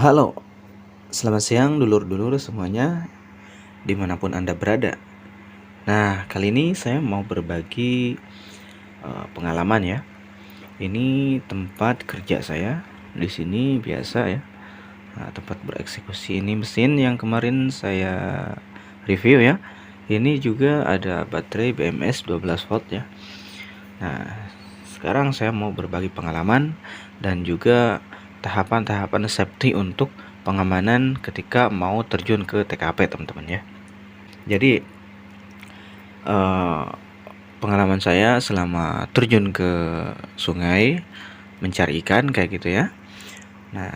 Halo, selamat siang dulur-dulur semuanya, dimanapun Anda berada. Nah, kali ini saya mau berbagi pengalaman ya. Ini tempat kerja saya. Di sini biasa ya, tempat bereksekusi ini mesin yang kemarin saya review ya. Ini juga ada baterai BMS 12 volt ya. Nah, sekarang saya mau berbagi pengalaman dan juga tahapan-tahapan safety untuk pengamanan ketika mau terjun ke TKP, teman-teman ya. Jadi pengalaman saya selama terjun ke sungai mencari ikan kayak gitu ya. Nah,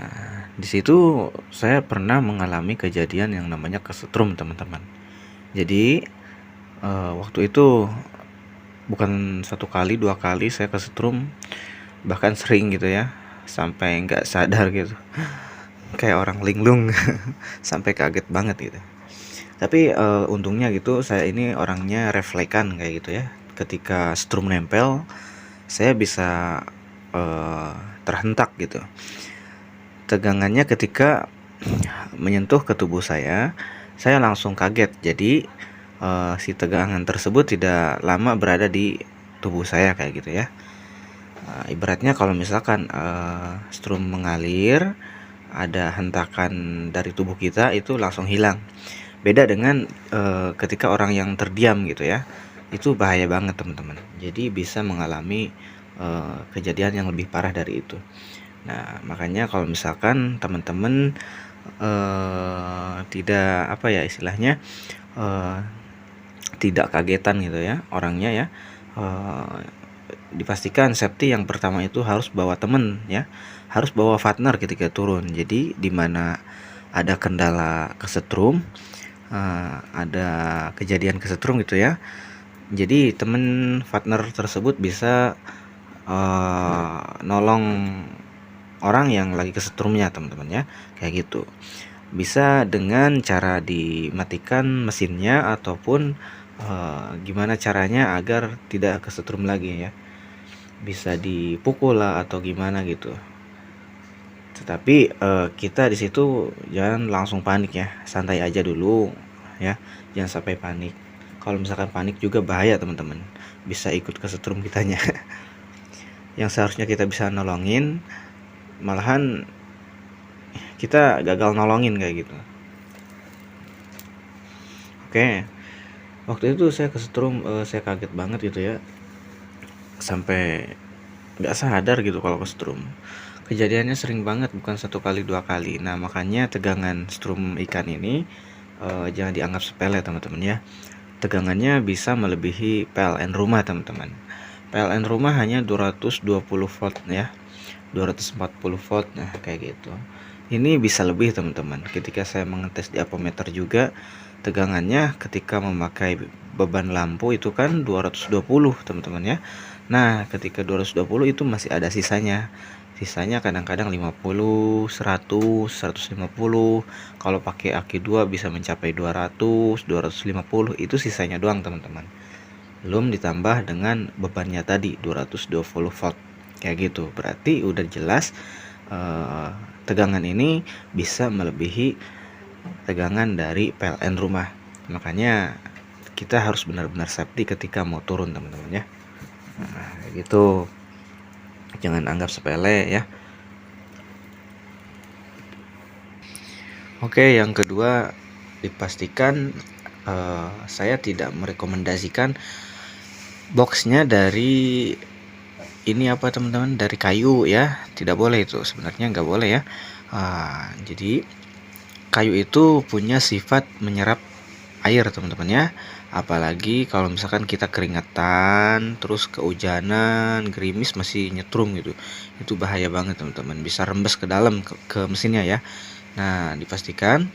di situ saya pernah mengalami kejadian yang namanya kesetrum, teman-teman. Jadi waktu itu bukan satu kali, dua kali saya kesetrum, bahkan sering gitu ya, sampai nggak sadar gitu, kayak orang linglung, sampai kaget banget gitu. Tapi untungnya gitu saya ini orangnya refleksan kayak gitu ya. Ketika strum nempel, saya bisa terhentak gitu. Tegangannya ketika menyentuh ke tubuh saya langsung kaget. Jadi si tegangan tersebut tidak lama berada di tubuh saya kayak gitu ya. Ibaratnya kalau misalkan strum mengalir, ada hentakan dari tubuh kita itu langsung hilang. Beda dengan ketika orang yang terdiam gitu ya, itu bahaya banget teman-teman. Jadi bisa mengalami kejadian yang lebih parah dari itu. Nah, makanya kalau misalkan teman-teman tidak apa ya istilahnya, tidak kagetan gitu ya orangnya ya, dipastikan safety yang pertama itu harus bawa temen ya, harus bawa partner ketika turun. Jadi dimana ada kendala kesetrum, ada kejadian kesetrum gitu ya, jadi temen partner tersebut bisa nolong orang yang lagi kesetrumnya teman-teman ya, kayak gitu. Bisa dengan cara dimatikan mesinnya ataupun gimana caranya agar tidak kesetrum lagi ya, bisa dipukul lah atau gimana gitu. Tetapi kita di situ jangan langsung panik ya, santai aja dulu ya, jangan sampai panik. Kalau misalkan panik juga bahaya teman-teman, bisa ikut kesetrum kitanya. Yang seharusnya kita bisa nolongin, malahan kita gagal nolongin kayak gitu. Oke, waktu itu saya kesetrum, saya kaget banget gitu ya, sampai nggak sadar gitu kalau kesetrum. Kejadiannya sering banget, bukan satu kali dua kali. Nah, makanya tegangan strum ikan ini jangan dianggap sepele teman-teman ya. Tegangannya bisa melebihi PLN rumah teman-teman. PLN rumah hanya 220 volt ya, 240 volt, nah kayak gitu. Ini bisa lebih teman-teman. Ketika saya mengetes di apometer juga, tegangannya ketika memakai beban lampu itu kan 220 teman-teman ya. Nah, ketika 220 itu masih ada sisanya. Sisanya kadang-kadang 50, 100, 150. Kalau pakai aki 2 bisa mencapai 200, 250. Itu sisanya doang teman-teman. Belum ditambah dengan bebannya tadi 220 volt. Kayak gitu. Berarti udah jelas tegangan ini bisa melebihi tegangan dari PLN rumah. Makanya kita harus benar-benar safety ketika mau turun teman-teman ya. Nah, gitu. Jangan anggap sepele ya. Oke, yang kedua, dipastikan saya tidak merekomendasikan boxnya dari ini apa teman-teman, dari kayu ya. Tidak boleh, itu sebenarnya nggak boleh ya. Jadi kayu itu punya sifat menyerap air teman-teman ya, apalagi kalau misalkan kita keringetan, terus kehujanan, gerimis masih nyetrum gitu, itu bahaya banget teman-teman, bisa rembes ke dalam ke mesinnya ya. Nah, dipastikan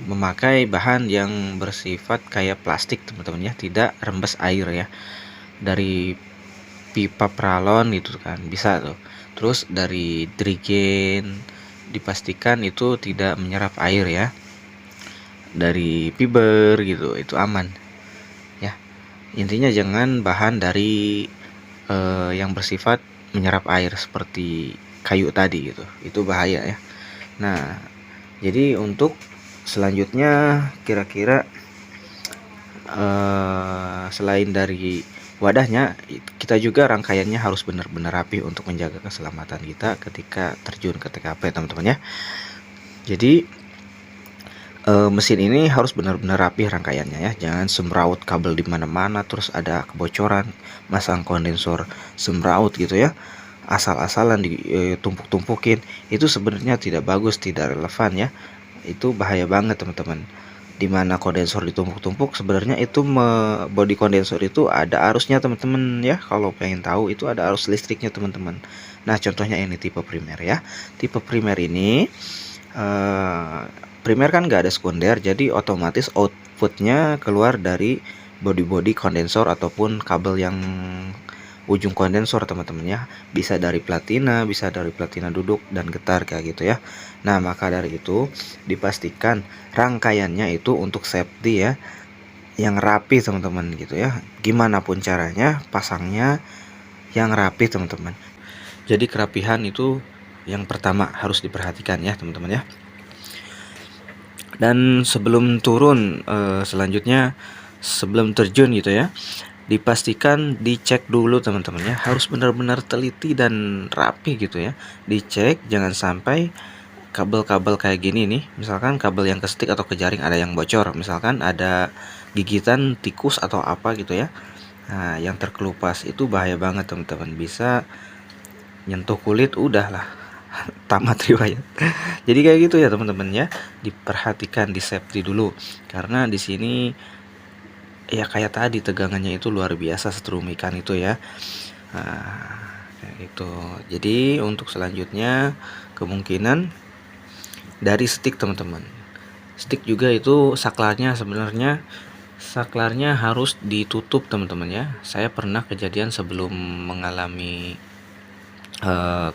memakai bahan yang bersifat kayak plastik teman-teman ya, tidak rembes air ya, dari pipa pralon gitu kan bisa tuh. Terus dari drigen dipastikan itu tidak menyerap air ya, dari fiber gitu itu aman ya. Intinya jangan bahan dari yang bersifat menyerap air seperti kayu tadi gitu, itu bahaya ya. Nah, jadi untuk selanjutnya kira-kira selain dari wadahnya, kita juga rangkaiannya harus benar-benar rapi untuk menjaga keselamatan kita ketika terjun ke TKP, teman-teman ya. Jadi mesin ini harus benar-benar rapi rangkaiannya ya, jangan semraut kabel di mana-mana, terus ada kebocoran, masang kondensor semraut gitu ya, asal-asalan ditumpuk-tumpukin, itu sebenarnya tidak bagus, tidak relevan ya, itu bahaya banget teman-teman. Dimana kondensor ditumpuk-tumpuk, sebenarnya itu body kondensor itu ada arusnya teman-teman ya, kalau pengen tahu itu ada arus listriknya teman-teman. Nah contohnya ini tipe primer ya, tipe primer ini primer kan nggak ada sekunder, jadi otomatis outputnya keluar dari body kondensor ataupun kabel yang ujung kondensor teman-teman ya, bisa dari platina duduk dan getar kayak gitu ya. Nah maka dari itu dipastikan rangkaiannya itu untuk safety ya, yang rapi teman-teman gitu ya, gimana pun caranya pasangnya yang rapi teman-teman. Jadi kerapihan itu yang pertama harus diperhatikan ya teman-teman ya. Dan sebelum turun, selanjutnya sebelum terjun gitu ya, dipastikan dicek dulu teman-teman ya, harus benar-benar teliti dan rapi gitu ya, dicek jangan sampai kabel-kabel kayak gini nih, misalkan kabel yang ke stick atau ke jaring ada yang bocor, misalkan ada gigitan tikus atau apa gitu ya, nah yang terkelupas itu bahaya banget teman-teman, bisa nyentuh kulit udahlah tamat riwayat. Jadi kayak gitu ya teman-teman ya, diperhatikan, di safety dulu, karena di sini ya kayak tadi tegangannya itu luar biasa setrum ikan itu ya. Nah, kayak gitu. Jadi untuk selanjutnya kemungkinan dari stick teman-teman. Stick juga itu saklarnya harus ditutup teman-teman ya. Saya pernah kejadian sebelum mengalami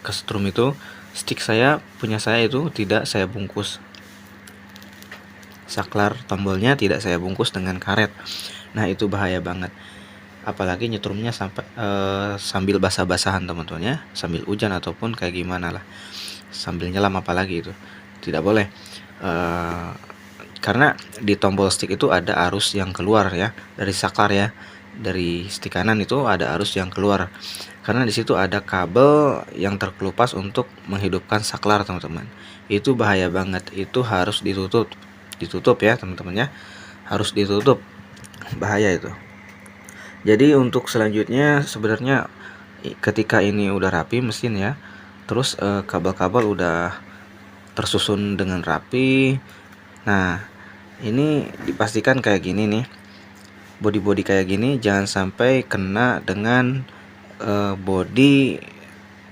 kesetrum itu, stick punya saya itu tidak saya bungkus, saklar tombolnya tidak saya bungkus dengan karet. Nah itu bahaya banget, apalagi nyetrumnya sambil basah-basahan teman-teman ya, sambil hujan ataupun kayak gimana lah, sambil nyelam apalagi itu tidak boleh, karena di tombol stick itu ada arus yang keluar ya dari saklar ya, dari stick kanan itu ada arus yang keluar, karena di situ ada kabel yang terkelupas untuk menghidupkan saklar teman-teman. Itu bahaya banget, itu harus ditutup ya teman-teman ya, harus ditutup, bahaya itu. Jadi untuk selanjutnya sebenarnya ketika ini udah rapi mesin ya, terus kabel-kabel udah tersusun dengan rapi, nah ini dipastikan kayak gini nih, body kayak gini jangan sampai kena dengan body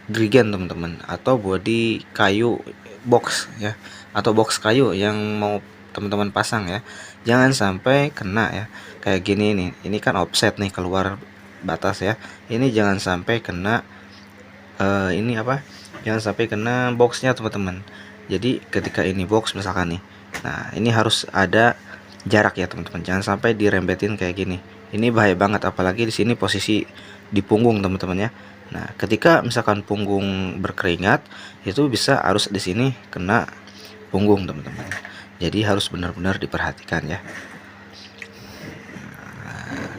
drigen teman-teman, atau body kayu box ya, atau box kayu yang mau teman-teman pasang ya, jangan sampai kena ya. Kayak gini nih, ini kan offset nih keluar batas ya, ini jangan sampai kena ini apa, jangan sampai kena boxnya teman-teman. Jadi ketika ini box misalkan nih, nah ini harus ada jarak ya teman-teman, jangan sampai dirembetin kayak gini, ini bahaya banget, apalagi di sini posisi di punggung teman-teman ya. Nah ketika misalkan punggung berkeringat, itu bisa arus di sini kena punggung teman-teman, jadi harus benar-benar diperhatikan ya.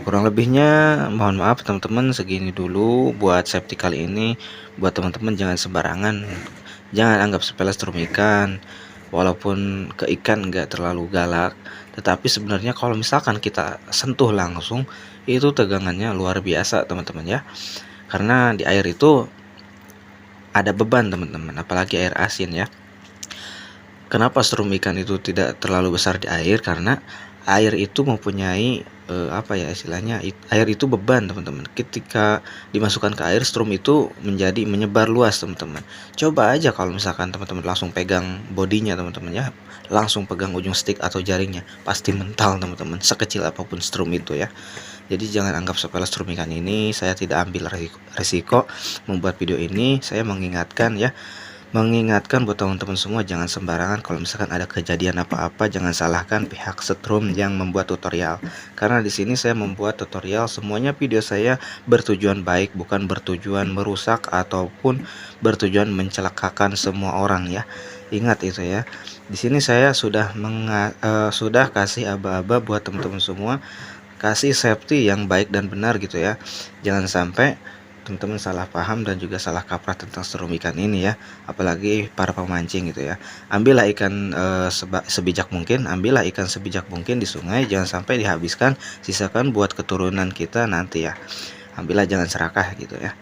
Kurang lebihnya mohon maaf teman-teman, segini dulu buat safety kali ini. Buat teman-teman jangan sembarangan, jangan anggap sepele strum ikan. Walaupun ke ikan nggak terlalu galak, tetapi sebenarnya kalau misalkan kita sentuh langsung, itu tegangannya luar biasa teman-teman ya. Karena di air itu ada beban teman-teman, apalagi air asin ya. Kenapa strum ikan itu tidak terlalu besar di air? Karena air itu mempunyai apa ya istilahnya, air itu beban teman-teman. Ketika dimasukkan ke air, strum itu menjadi menyebar luas teman-teman. Coba aja kalau misalkan teman-teman langsung pegang bodinya teman-teman ya, langsung pegang ujung stick atau jaringnya, pasti mental teman-teman, sekecil apapun strum itu ya. Jadi jangan anggap sepele strum ikan ini. Saya tidak ambil resiko membuat video ini. Saya mengingatkan buat teman-teman semua, jangan sembarangan. Kalau misalkan ada kejadian apa-apa, jangan salahkan pihak setrum yang membuat tutorial, karena di sini saya membuat tutorial, semuanya video saya bertujuan baik, bukan bertujuan merusak ataupun bertujuan mencelakakan semua orang ya. Ingat itu ya. Di sini saya sudah kasih aba-aba buat teman-teman semua, kasih safety yang baik dan benar gitu ya. Jangan sampai teman-teman salah paham dan juga salah kaprah tentang serum ikan ini ya, apalagi para pemancing gitu ya. Ambillah ikan sebijak mungkin, ambillah ikan sebijak mungkin di sungai, jangan sampai dihabiskan, sisakan buat keturunan kita nanti ya. Ambillah, jangan serakah gitu ya.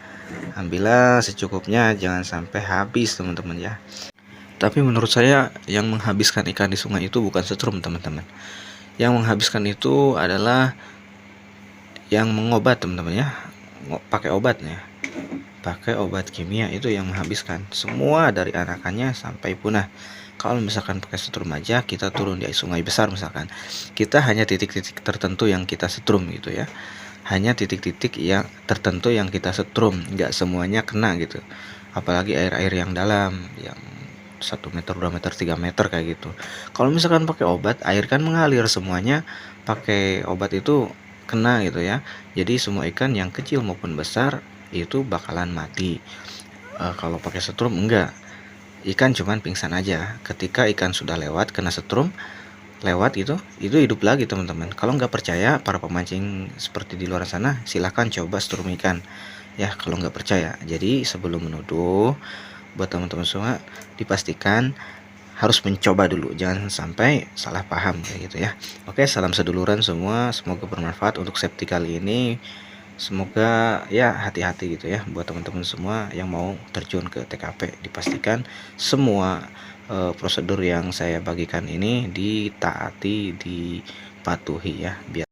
Ambillah secukupnya, jangan sampai habis teman-teman ya. Tapi menurut saya yang menghabiskan ikan di sungai itu bukan setrum teman-teman. Yang menghabiskan itu adalah yang mengobat teman-teman ya, pakai obatnya, pakai obat kimia, itu yang menghabiskan semua dari anakannya sampai punah. Kalau misalkan pakai setrum aja, kita turun di sungai besar misalkan, kita hanya titik-titik tertentu yang kita setrum gitu ya, hanya titik-titik yang tertentu yang kita setrum, nggak semuanya kena gitu. Apalagi air-air yang dalam, yang 1 meter, 2 meter, 3 meter kayak gitu. Kalau misalkan pakai obat, air kan mengalir semuanya, pakai obat itu kena gitu ya. Jadi semua ikan yang kecil maupun besar itu bakalan mati. Kalau pakai setrum enggak, ikan cuman pingsan aja. Ketika ikan sudah lewat kena setrum, lewat itu hidup lagi teman-teman. Kalau nggak percaya para pemancing seperti di luar sana, silahkan coba setrum ikan ya, kalau nggak percaya. Jadi sebelum menuduh, buat teman-teman semua, dipastikan harus mencoba dulu, jangan sampai salah paham kayak gitu ya. Oke, salam seduluran semua, semoga bermanfaat untuk safety kali ini. Semoga ya hati-hati gitu ya buat teman-teman semua yang mau terjun ke TKP. Dipastikan semua prosedur yang saya bagikan ini ditaati, dipatuhi ya, biar